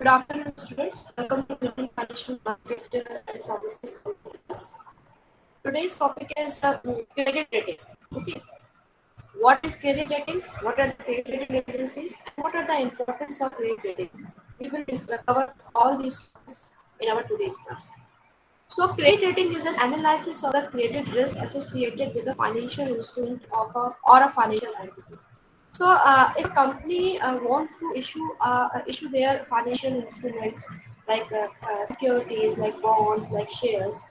Good afternoon, students. Welcome to Global Financial Market and Services podcast. Today's topic is credit rating. Okay, what is credit rating? What are the credit rating agencies? And what are the importance of credit rating? We will cover all these topics in our today's class. So, credit rating is an analysis of the credit risk associated with a financial instrument or a financial entity. So, if company wants to issue their financial instruments like securities, like bonds, like shares,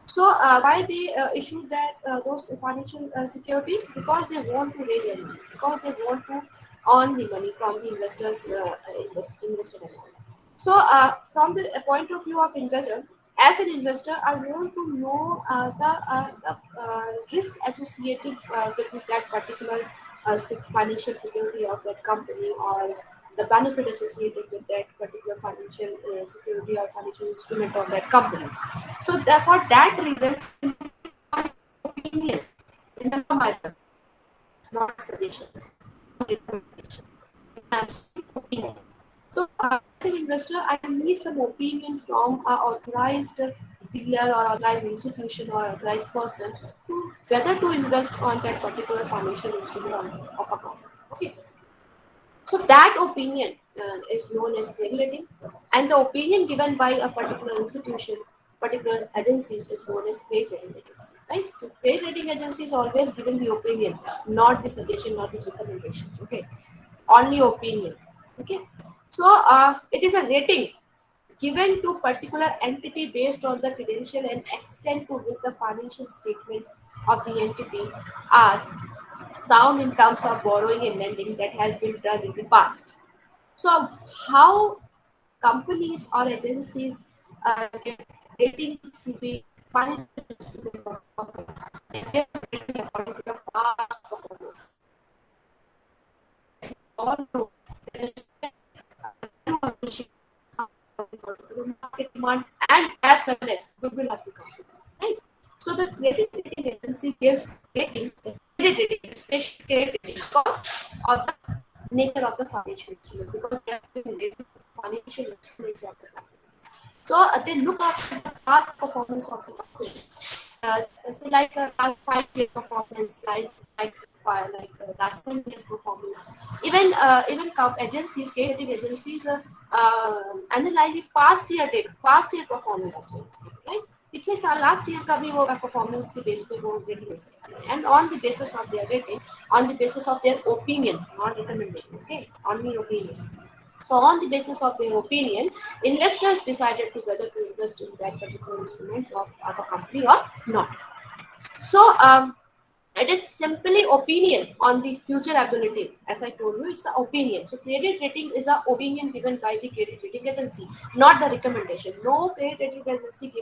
so why they issue that those financial securities? Because they want to raise money, because they want to earn the money from the investors invested amount. So from the point of view of investor, as an investor, I want to know the risk associated with that particular financial security of that company, or the benefit associated with that particular financial security or financial instrument of that company. So therefore, that reason, opinion in the matter, not suggestions, not recommendations. I'm saying opinion. So as an investor, I can need some opinion from an authorized dealer or authorized institution or authorized person to whether to invest on that particular financial instrument of a company. Okay. So that opinion is known as credit rating, and the opinion given by a particular institution, particular agency is known as credit rating agency. Right? So credit rating agency is always giving the opinion, not the suggestion, not the recommendations. Okay, only opinion. Okay, so it is a rating given to particular entity based on the credential and extent to which the financial statements of the entity are sound in terms of borrowing and lending that has been done in the past. So, how companies or agencies give ratings to the financial instrument of company? They give rating according to the past performance. All know that is the value of the share the market demand and as well as goodwill of the company. Right? So the credit rating agency gives rating, credit rating, especially credit rating, because of the nature of the financial instrument, because they are giving rating to the financial instruments of the company. So they look at the past performance of the company. So like last 5 year performance, like last 10 years performance. Even agencies, rating agencies, analyzing past year data, past year performance as well, right? पिछले साल last year का भी वो performance के base पे वो rating दे सकते हैं and on the basis of their rating on the basis of their opinion not recommendation okay only opinion. So on the basis of their opinion, investors decided to whether to invest in that particular instruments of a company or not. So it is simply opinion on the future ability. As I told you, it's an opinion. So credit rating is an opinion given by the credit rating agency, not the recommendation. No credit rating agency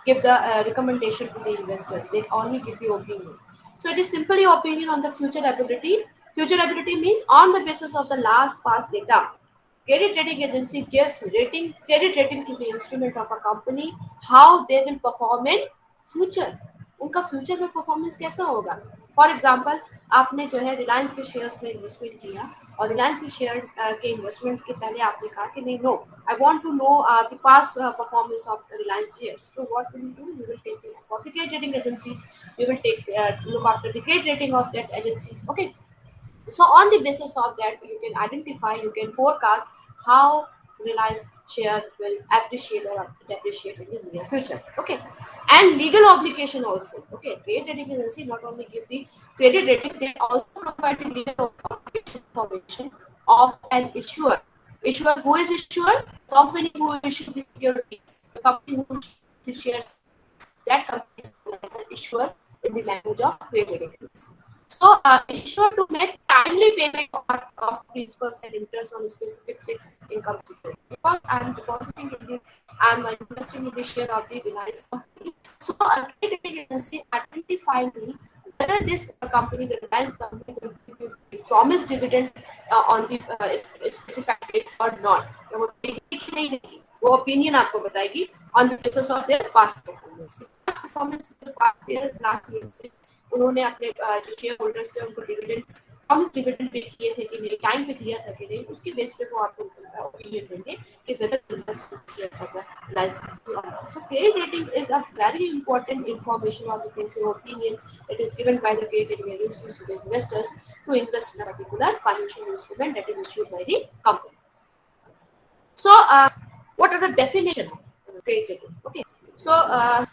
give the recommendation to the investors. They only give the opinion. So it is simply opinion on the future ability. Future ability means on the basis of the last past data. Credit rating agency gives credit rating to the instrument of a company, how they will perform in future. उनका future में performance कैसा होगा. For example, आपने जो है रिलायंस के shares में investment किया और रिलायंस के शेयर के इन्वेस्टमेंट के पहले आपने कहा कि नहीं, no, I want to know the past performance of Reliance shares. So what will you do? You will take the help of the credit rating agencies. You will take look after the credit rating of that agencies. Okay. So on the basis of that, you can identify, you can forecast how Reliance share will appreciate or depreciate in the near future. Okay, and legal obligation also. Okay, credit rating agency not only give the credit rating, they also provide the legal obligation information of an issuer. Issuer, who is issuer? Company who issued the securities. The company who issued the shares. That company is known as an issuer in the language of credit rating agency. So, ensure to make timely payment of principals and interest on a specific fixed income security. Because I'm depositing in the, I'm investing in the share of the Reliance company. So, a credit rating agency identify me whether this company, the Reliance company, will give you the promised dividend on the specified date or not. वो देगी कि नहीं देगी, वो opinion आपको बताएगी on the basis of their past performance. Performance past year, last year से उन्होंने अपने जो शेयर होल्डर्स थे उनको डिविडेंड प्रॉमिस डिविडेंड पे किए थे कि नहीं, टाइम पे दिया था कि नहीं, उसके बेस पे वो आपको opinion देंगे कि whether invest for the license or not. So credit rating is a very important information or you can say opinion. It is given by the credit rating agencies to the investors to invest in a particular financial instrument that is issued by the company. So what are the definition of credit rating? Okay, so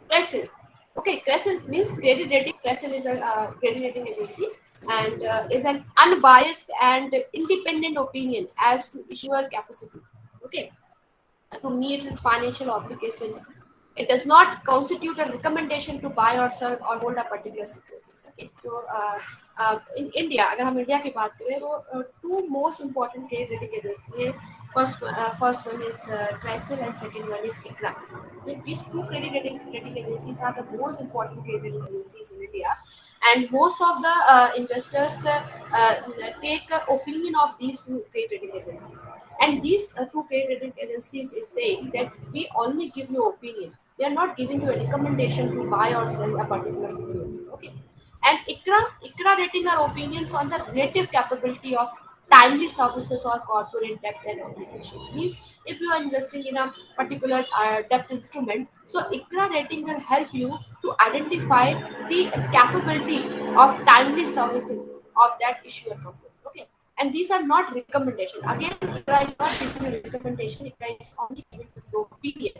CRISIL. Okay, CRISIL means credit rating. CRISIL is a credit rating agency and is an unbiased and independent opinion as to issuer capacity. Okay, to meet its financial obligation. It does not constitute a recommendation to buy or sell or hold a particular security. Okay, so in India, अगर हम India की बात करें तो two most important credit rating agencies है. First one is CRISIL and second one is ICRA. These two credit rating agencies are the most important credit rating agencies in India, and most of the investors uh, take opinion of these two credit rating agencies. And these two credit rating agencies is saying that we only give you opinion. We are not giving you a recommendation to buy or sell a particular security. Okay. And ICRA rating our opinions on the relative capability of timely services or corporate debt and obligations. Means if you are investing in a particular debt instrument, so ICRA rating will help you to identify the capability of timely servicing of that issuer company. Okay. And these are not recommendation. Again, ICRA is not giving you recommendation. ICRA is only giving you the opinion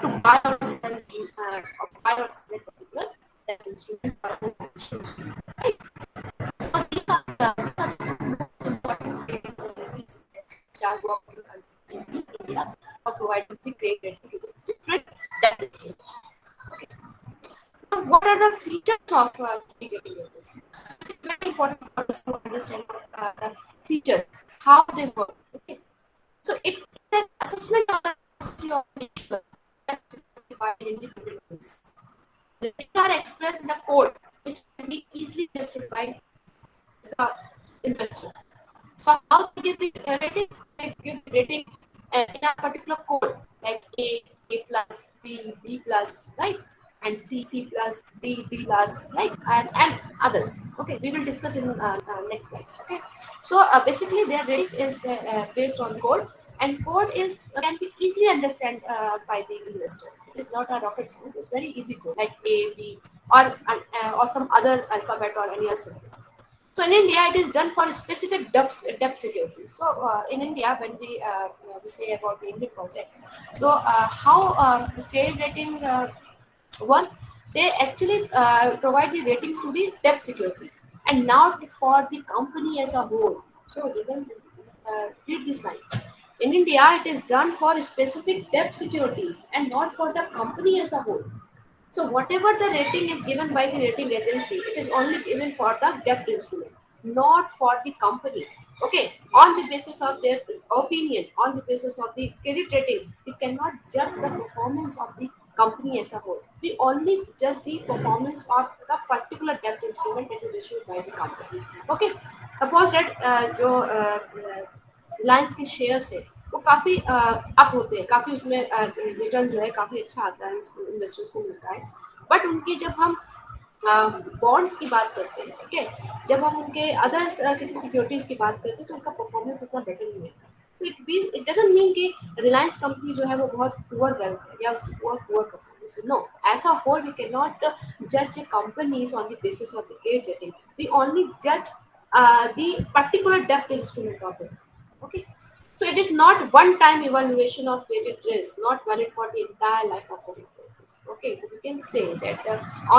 to buy or sell or buy or sell a particular debt instrument or a financial instrument. Right? So these are the most important rating agencies which are working in India for providing the trade rating to the different debt instruments. Okay. Now, what are the features of credit rating agencies? It is very important for us to understand the features, how they work. Okay. So it is an assessment of the capacity of an issuer that's by an independent agency. The data are expressed in the code, which can be easily understood by the investor. So how they give the ratings? They give the rating in a particular code like A plus, B plus, right? And C plus, D plus, right? And others. Okay, we will discuss in next slides. Okay, so basically their rating is based on code, and code is can be easily understand by the investors. It is not a rocket science. It's very easy code like A, B, or some other alphabet or any other symbols. So in India, it is done for specific debt security. So in India, when we say about the Indian projects, so how credit rating work? They actually provide the ratings to the debt security, and not for the company as a whole. So remember, read this line. In India, it is done for specific debt securities and not for the company as a whole. So whatever the rating is given by the rating agency, it is only given for the debt instrument, not for the company. Okay, on the basis of their opinion, on the basis of the credit rating, we cannot judge the performance of the company as a whole. We only judge the performance of the particular debt instrument that is issued by the company. Okay, suppose that जो रिलायंस के shares है वो काफ़ी up होते हैं, काफ़ी उसमें return जो है काफ़ी अच्छा आता है, इन्वेस्टर्स को मिलता है. बट उनकी जब हम बॉन्ड्स की बात करते हैं, ठीक है, जब हम उनके अदर्स किसी सिक्योरिटीज़ की बात करते हैं तो उनका परफॉर्मेंस उतना बेटर नहीं होता. तो इट डजंट मीन कि रिलायंस कंपनी जो है वो बहुत पुअर वेल्थ है या उसकी बहुत पुअर परफॉर्मेंस है. No, as a whole we can not जज companies on the basis of the credit rating. We only जज the particular debt instrument of it. Okay, so it is not one-time evaluation of credit risk, not valid for the entire life of the securities. Okay, so we can say that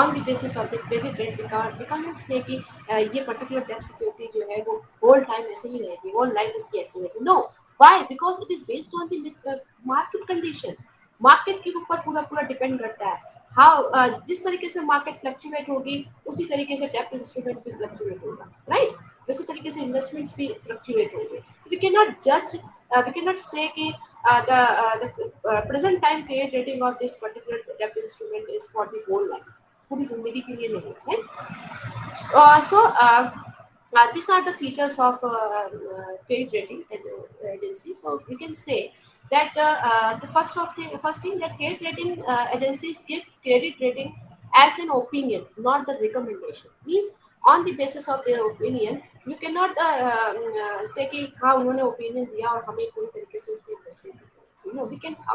on the basis of the credit rate, we cannot say कि ये particular debt security जो है वो whole time ऐसे ही रहेगी, whole life इसकी ऐसे रहेगी. No, why? Because it is based on the market condition. Market के ऊपर पूरा पूरा डिपेंड करता है. हाँ, जिस तरीके से मार्केट फ्लक्चुएट होगी उसी तरीके से डेप्थ इंस्ट्रूमेंट भी फ्लक्चुएट होगा, राइट? उसी तरीके से इन्वेस्टमेंट्स भी फ्लक्चुएट होंगे. वी कैन नॉट जज, वी कैन नॉट से कि the present time credit rating of this particular डेप्थ instrument is for the whole life. पूरी जिंदगी के लिए नहीं है. These are the features of credit rating agency. So we can say that the first thing that credit rating agencies give credit rating as an opinion, not the recommendation. Means on the basis of their opinion. You cannot say कि हाँ उन्होंने opinion दिया और हमें पूरी तरीके से उसकी investment करनी चाहिए. No,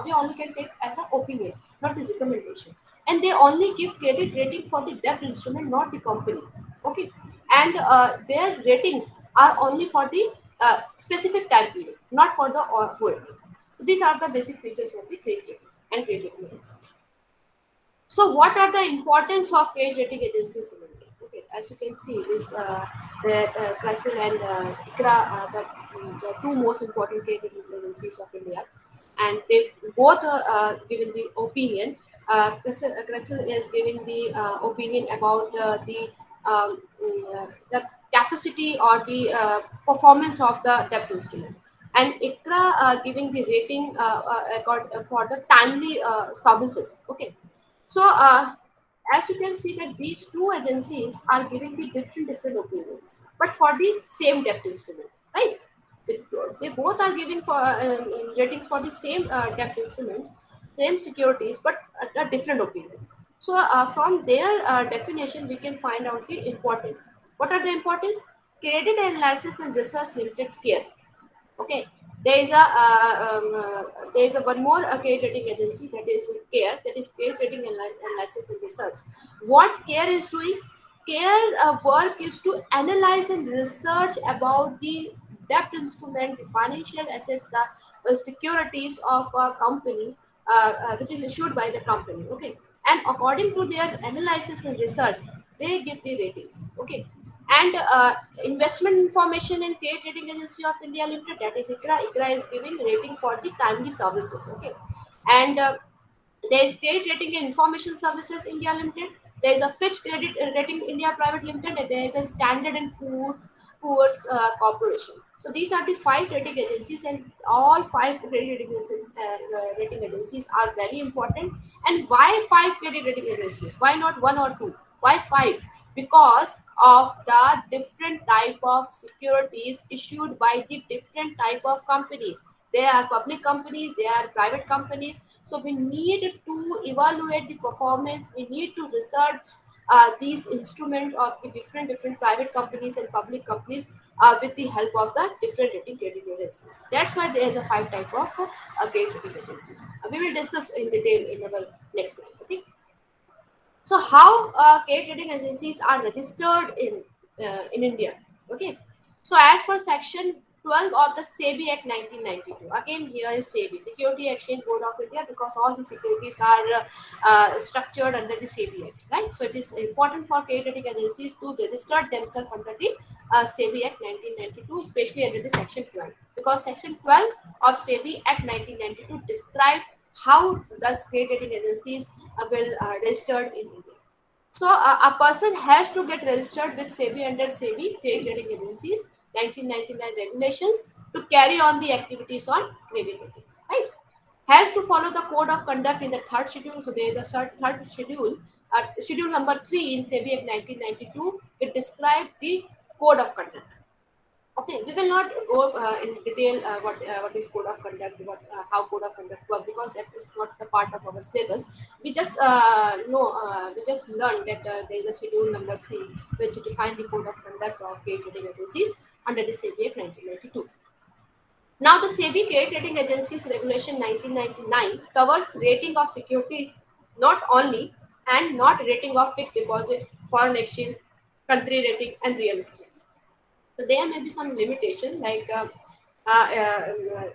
we only can take as an opinion, not the recommendation. And they only give credit rating for the debt instrument, not the company. Okay, and their ratings are only for the specific time period, not for the whole time. So these are the basic features of the credit rating and credit analysis. So, what are the importance of credit rating agencies in India? Okay, as you can see, this CRISIL and ICRA are the two most important credit rating agencies of India, and they both given the opinion. CRISIL is giving the opinion about the capacity or the performance of the debt instrument, and ICRA giving the rating for the timely services. Okay, so, as you can see that these two agencies are giving the different opinions, but for the same debt instrument, right? They, they both are giving for ratings for the same debt instrument, same securities, but different opinions. So, from their definition, we can find out the importance. What are the importance? Credit analysis and research limited care. Okay, there is a one more credit rating agency, that is CARE, that is Credit Rating Analysis and Research. What CARE is doing? CARE work is to analyze and research about the debt instrument, the financial assets, the securities of a company, which is issued by the company. Okay, and according to their analysis and research, they give the ratings. Okay, and Investment Information and Credit Rating Agency of India Limited, that is ICRA. ICRA is giving rating for the timely services. Okay, and there is Credit Rating and Information Services India Limited. There is a Fitch Credit Rating India Private Limited, and there is a Standard and Poor's Corporation. So these are the five rating agencies, and all five rating agencies are very important. And why five credit rating agencies? Why not one or two? Why five? Because of the different type of securities issued by the different type of companies. They are public companies, they are private companies. So we need to evaluate the performance. We need to research these instruments of the different private companies and public companies with the help of the different rating agencies. That's why there is a five type of credit rating agencies. We will discuss in detail in our next slide. Okay. So how credit rating agencies are registered in India? Okay. So as per Section 12 of the SEBI Act 1992, again here is SEBI, Security Exchange Board of India, because all the securities are structured under the SEBI Act, right? So it is important for credit rating agencies to register themselves under the SEBI Act 1992, especially under the Section 12, because Section 12 of SEBI Act 1992 describe how does credit rating agencies will registered in India. So a person has to get registered with SEBI under SEBI credit rating agencies 1999 regulations to carry on the activities on credit ratings. Right? Has to follow the code of conduct in the third schedule. So there is a third schedule, schedule number 3 in SEBI Act 1992. It describes the code of conduct. Okay, we will not go in detail what is code of conduct, what how code of conduct work, because that is not the part of our syllabus. We just know we just learned that there is a schedule number 3 which define the code of conduct of credit rating agencies under the SEBI Act 1992. Now, the SEBI Credit Rating Agencies Regulation 1999 covers rating of securities not only and not rating of fixed deposit, foreign exchange, country rating, and real estate. So there may be some limitation, like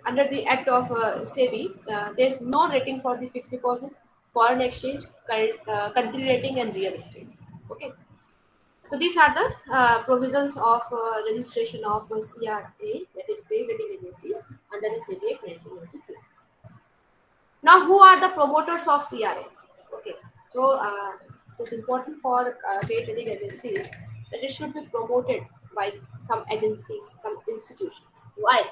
under the Act of SEBI, there is no rating for the fixed deposit, foreign exchange, country rating, and real estate. Okay, so these are the provisions of registration of CRA, that is credit rating agencies, under the SEBI Act 1992. Now, who are the promoters of CRA? Okay, so it's important for credit rating agencies that it should be promoted by some agencies, some institutions. Why?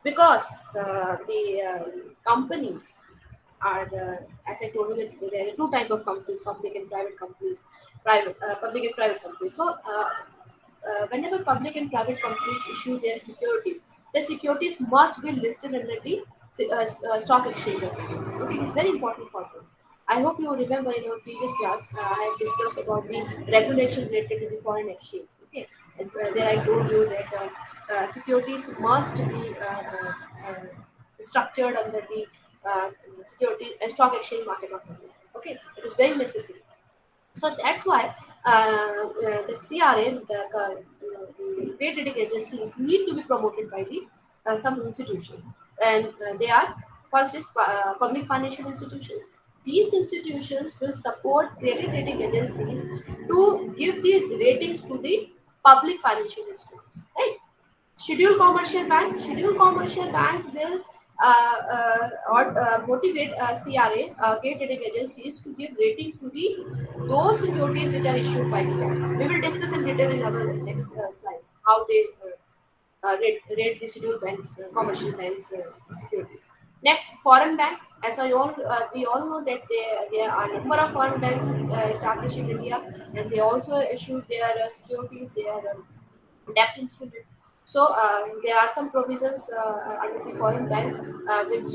Because the companies are, as I told you, that there are two type of companies: public and private companies. Public and private companies. So, whenever public and private companies issue their securities must be listed under the stock exchange of India. Okay, it's very important for them. I hope you remember in our previous class, I have discussed about the regulation related to the foreign exchange. Okay, and there I told you that securities must be structured under the security stock exchange market of India. Okay, it is very necessary. So that's why the CRA, the trade rating agencies, need to be promoted by the some institution, and they are first is public financial institution. These institutions will support credit rating agencies to give the ratings to the public financial instruments, right? Scheduled commercial bank will or motivate CRA, credit rating agencies, to give rating to the those securities which are issued by the bank. We will discuss in detail in our next slides how they rate the scheduled banks, commercial banks securities. Next, foreign bank. As we all know that there are a number of foreign banks established in India, and they also issued their securities, their debt instrument. So there are some provisions under the foreign bank which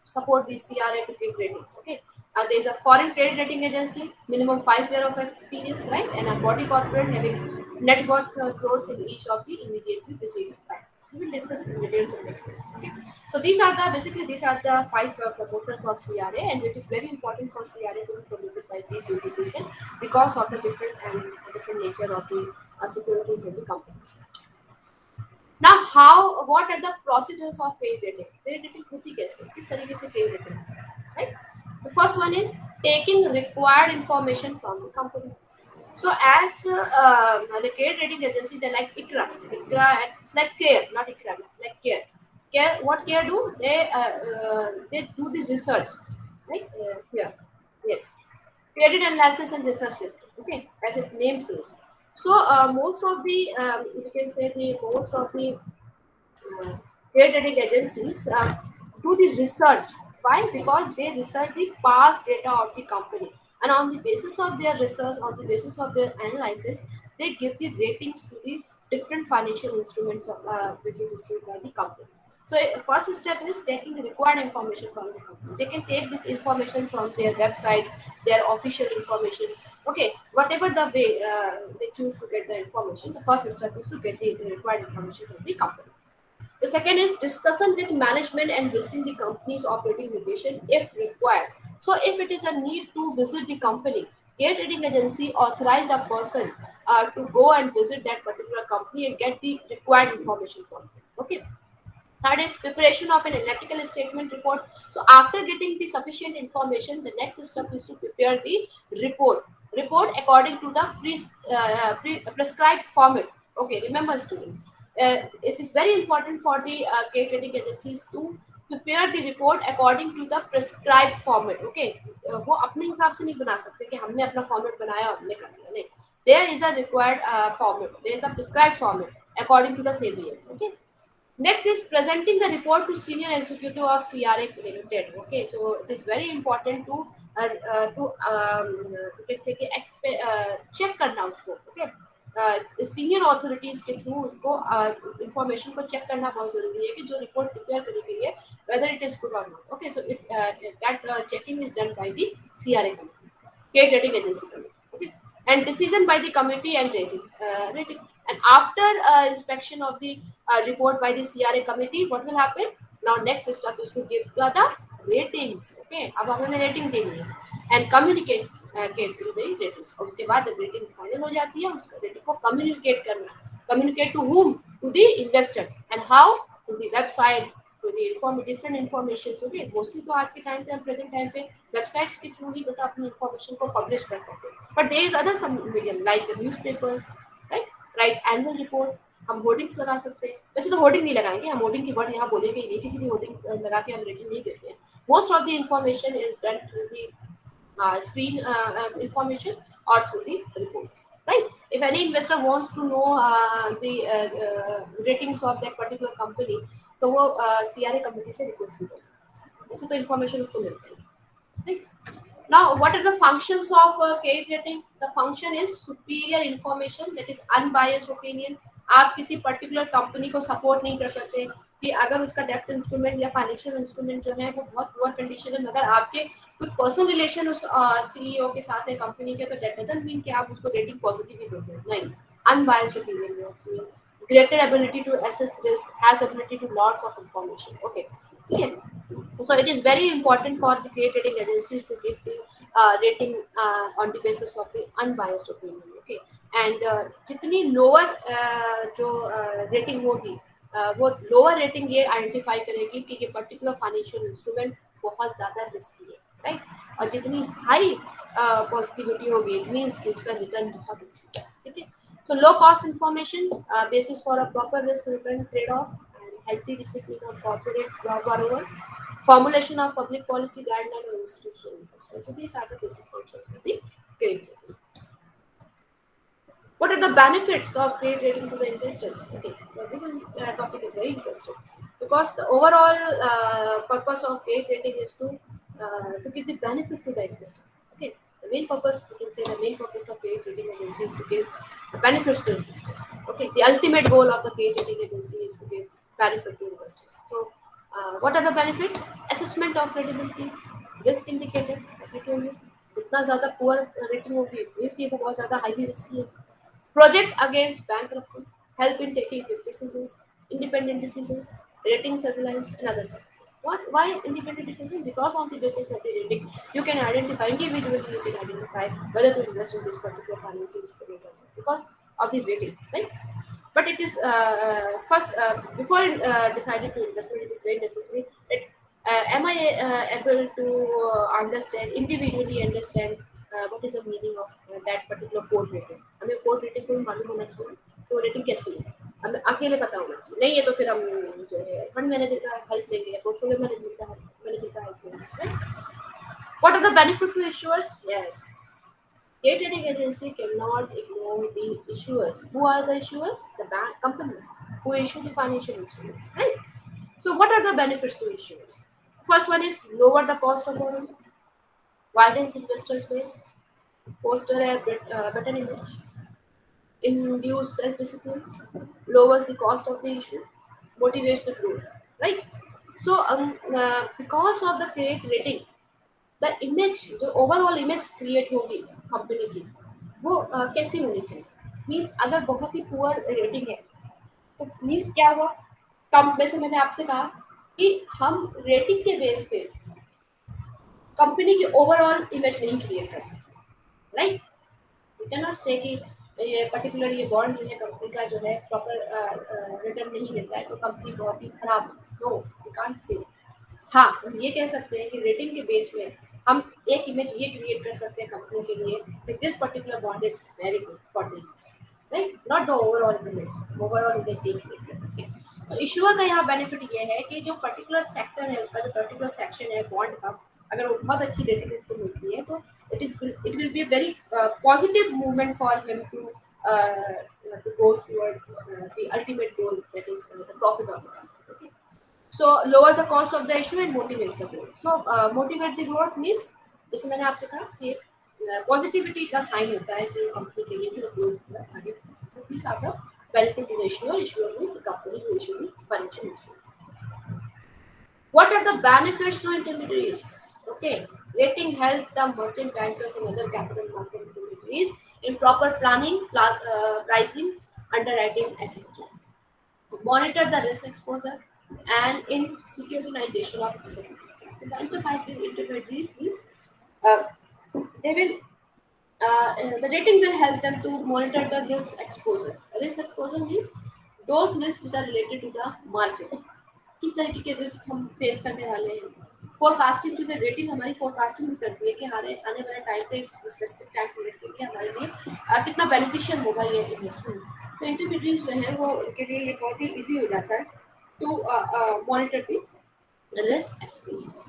support the CRA to give ratings. Okay, there is a foreign credit rating agency, minimum 5 year of experience, right, and a body corporate having net worth crores in each of the immediately preceding factors. We will discuss in details in next slides. Okay, so these are the five promoters of CRA, and it is very important for CRA to be promoted by these institutions because of the different nature of the securities in the companies. Now, how what are the procedures of credit rating? Credit rating होती कैसे? किस तरीके से credit rating होता है? Right? The first one is taking required information from the company. So, as the credit rating agency, they like ICRA, it's like CARE, not ICRA, like CARE. CARE, what CARE do? They do the research, right? Here, yes, credit analysis and research report. Okay, as its name says. So most of the you can say the most of the credit rating agencies do the research. Why? Because they research the past data of the company, and on the basis of their research, on the basis of their analysis, they give the ratings to the different financial instruments which is issued by the company. So first step is taking the required information from the company. They can take this information from their websites, their official information. Okay, whatever the way they choose to get the information, the first step is to get the required information from the company. The second is discussion with management and visiting the company's operating location if required. So, if it is a need to visit the company, a trading agency authorized a person to go and visit that particular company and get the required information from them. Okay. Third is preparation of an analytical statement report. So after getting the sufficient information, the next step is to prepare the report. Report according to the prescribed format. Okay, remember student. It is very important for the credit rating agencies to prepare the report according to the prescribed format. Okay, वो अपने हिसाब से नहीं बना सकते कि हमने अपना format बनाया और हमने कर दिया नहीं. There is a required format. There is a prescribed format according to the CBA. Okay. Next is presenting the report to senior executive of CRA Limited. Okay, so it is very important you can say कि check करना उसको. Okay, senior authorities के through उसको information को check करना बहुत जरूरी है कि जो रिपोर्ट प्रिपेयर करी गई है whether it is good or not. Okay, so that checking is done by the CRA committee, credit rating agency committee. Okay, and decision by the committee and rating. And after inspection of the report by the CRA committee, what will happen? Now next step is to give the ratings. Okay, अब हमें rating देनी है and communicate to the ratings. और उसके बाद जब rating final हो जाती है, उसका rating को communicate करना. Communicate to whom? To the investor. And how? To the website, to the different informations. Okay, mostly तो आज के time पे, present time पे websites के through ही बेटा अपनी information को publish कर सकते हैं. But there is other some medium like newspapers, right? Write annual reports. हम होर्डिंग्स लगा सकते हैं. वैसे तो होर्डिंग नहीं लगाएंगे, हम होर्डिंग की वर्ड यहाँ बोलेंगे ही नहीं, किसी भी होर्डिंग लगा के हम रेटिंग नहीं देते हैं. Most of the information is done through the screen information or through the reports, right? If any investor wants to know the ratings of that particular company, तो वो CRA committee से request भी कर सकते हैं. वैसे तो information उसको मिलता है, right? Now, what are the functions of credit rating? The function is superior information, that is unbiased opinion. आप किसी पर्टिकुलर कंपनी को सपोर्ट नहीं कर सकते, कि अगर उसका डेप्ट इंस्ट्रूमेंट या फाइनेंशियल इंस्ट्रूमेंट जो है वो बहुत पुअर कंडीशन है, मगर आपके कुछ पर्सनल रिलेशन उस सीईओ के साथ है कंपनी के, तो दैट डजंट मीन कि आप उसको रेटिंग पॉजिटिव ही दोगे, नहीं। अनबायस्ड ओपिनियन होना चाहिए, greater ability to assess risk, has ability to lots of information, okay, ठीक है। So it is very important for the credit rating agencies to give the rating on the basis of the unbiased opinion, okay। And जितनी lower जो rating होगी, वो lower rating ये identify करेगी कि ये पर्टिकुलर फाइनेंशियल इंस्ट्रूमेंट बहुत ज़्यादा रिस्की है, राइट। और जितनी हाई पॉजिटिविटी होगी इट मीन्स कि उसका रिटर्न बहुत अच्छा है, ठीक है। So low cost information basis for a proper risk return trade-off and healthy discipline of corporate borrower, formulation of public policy guideline or institutional investment. So these are the basic functions of the credit rating. What are the benefits of credit rating to the investors? Okay, so topic is very interesting because the overall purpose of credit rating is to give the benefit to the investors. Okay, the main purpose, we can say the main purpose of credit rating agency is to give the benefits to investors. Okay, the ultimate goal of the credit rating agency is to give benefit to investors. So, what are the benefits? Assessment of credibility, risk indicator, as I told you. जितना ज़्यादा poor rating होगी इसलिए वो बहुत ज़्यादा highly risky है। Project against bankruptcy, help in taking quick decisions, independent decisions, rating surveillance, and other services. What? Why independent decision? Because on the basis of the rating, you can identify individually. You can identify whether to invest in this particular financial instrument or not because of the rating, right? But it is first before deciding to investment, it is very necessary that am I able to understand individually understand what is the meaning of that particular code rating। हमें code rating को मालूम होना चाहिए तो rating कैसी है हमें अकेले पता होना चाहिए, नहीं है तो फिर हम जो है फंड मैनेजर का हेल्प लेंगे या पोर्टफोलियो मैनेजर का हेल्प लेंगे। What are the benefit to issuers? Yes, credit rating agency cannot ignore the issuers. Who are the issuers? The bank companies who issue the financial instruments, right? So, what are the benefits to issuers? First one is lower the cost of borrowing, widens investors base, foster a better image, induce self-discipline, lowers the cost of the issue, motivates the growth, right? So, because of the credit rating, the image जो overall image create होगी company की वो कैसी होनी चाहिए। Means अगर बहुत ही poor rating है तो मीन्स क्या हुआ, कम वैसे मैंने आपसे कहा कि हम रेटिंग के बेस पे कंपनी की ओवरऑल इमेज नहीं क्रिएट कर सकते, right. You can not say कि ये पर्टिकुलर ये बॉन्ड जो है कंपनी का जो है प्रॉपर रिटर्न नहीं देता है तो कंपनी बहुत ही खराब है, नो यू कांट से। हाँ, हम ये कह सकते हैं कि रेटिंग के बेस पे हम एक इमेज ये क्रिएट कर सकते हैं कंपनी के लिए कि this particular bond is very good for the investor, right, not the overall image नहीं क्रिएट कर सकते। तो इशूअर का यहाँ बेनिफिट ये है कि जो पर्टिकुलर सेक्टर है उसका जो पर्टिकुलर सेक्शन है बॉन्ड का, अगर वो बहुत अच्छी रेटिंग उसको मिलती है तो it will be a very positive movement for him to goes toward the ultimate goal, that is the profit of the company, okay। So lower the cost of the issue and motivate the growth. So motivate the growth means जैसे मैंने आपसे कहा कि positivity का sign होता है कि company के लिए भी ग्रोथ आगे। These are the benefit to the issuer. Issuer means the company who issue the financial instrument. What are the benefits to intermediaries? Okay, rating help the merchant bankers and other capital market intermediaries in proper planning, pricing, underwriting, etc. Monitor the risk exposure and in securitization of assets. So the intermediaries means uh, they will the rating will help them to monitor the risk exposure. Risk exposure means those risks which are related to the market. किस तरीके के risk हम face करने वाले हैं। Forecasting, क्योंकि rating हमारी forecasting भी करती है कि आने वाले टाइम पे स्पेसिफिक टाइम पीरियड के लिए हमारे लिए कितना बेनिफिशियल होगा ये इन्वेस्टमेंट। तो इंटरमीडिएट्स जो है वो उनके लिए ये बहुत ही ईजी हो जाता है to monitor the risk exposures.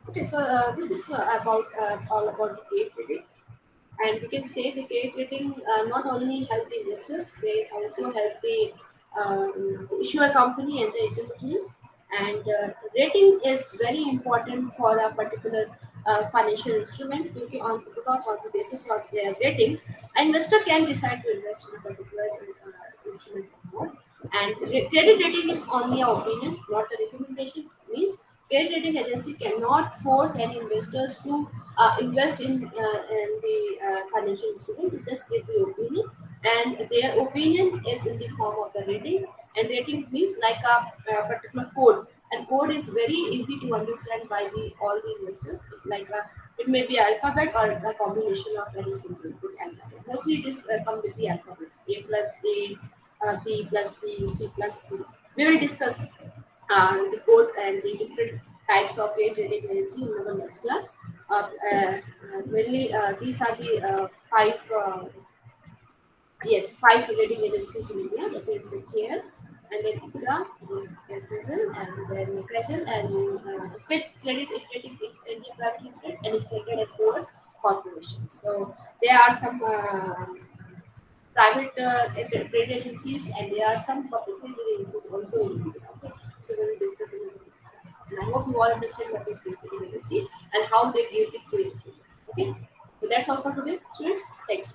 Okay, so this is about all about the credit rating, and we can say the credit rating not only help the investors, they also help the issuer company and the intermediaries. And rating is very important for a particular financial instrument because on the basis of their ratings, an investor can decide to invest in a particular instrument or not. And credit rating is only an opinion, not a recommendation. Means credit rating agency cannot force any investors to invest in the financial instrument. They just give the opinion, and their opinion is in the form of the ratings. And rating means like a particular code, and code is very easy to understand by the all the investors. It may be alphabet or a combination of any simple with alphabet. Mostly it is come with the alphabet. A plus A, B plus B, C plus C. We will discuss the code and the different types of rate rating agency in our next class. Mainly, these are the five. Yes, five rating agencies in India. That is here, and then ICRA, then CRISIL, and then CRISIL, and fifth credit rating India Private Limited, and it's Standard and Poor's Corporation. So there are some private credit agencies, and there are some public credit agencies also in India. Okay, so we will discuss in the next class. And I hope you all understand what is credit rating agency and how they give the credit. Okay, so that's all for today, students. Thank you.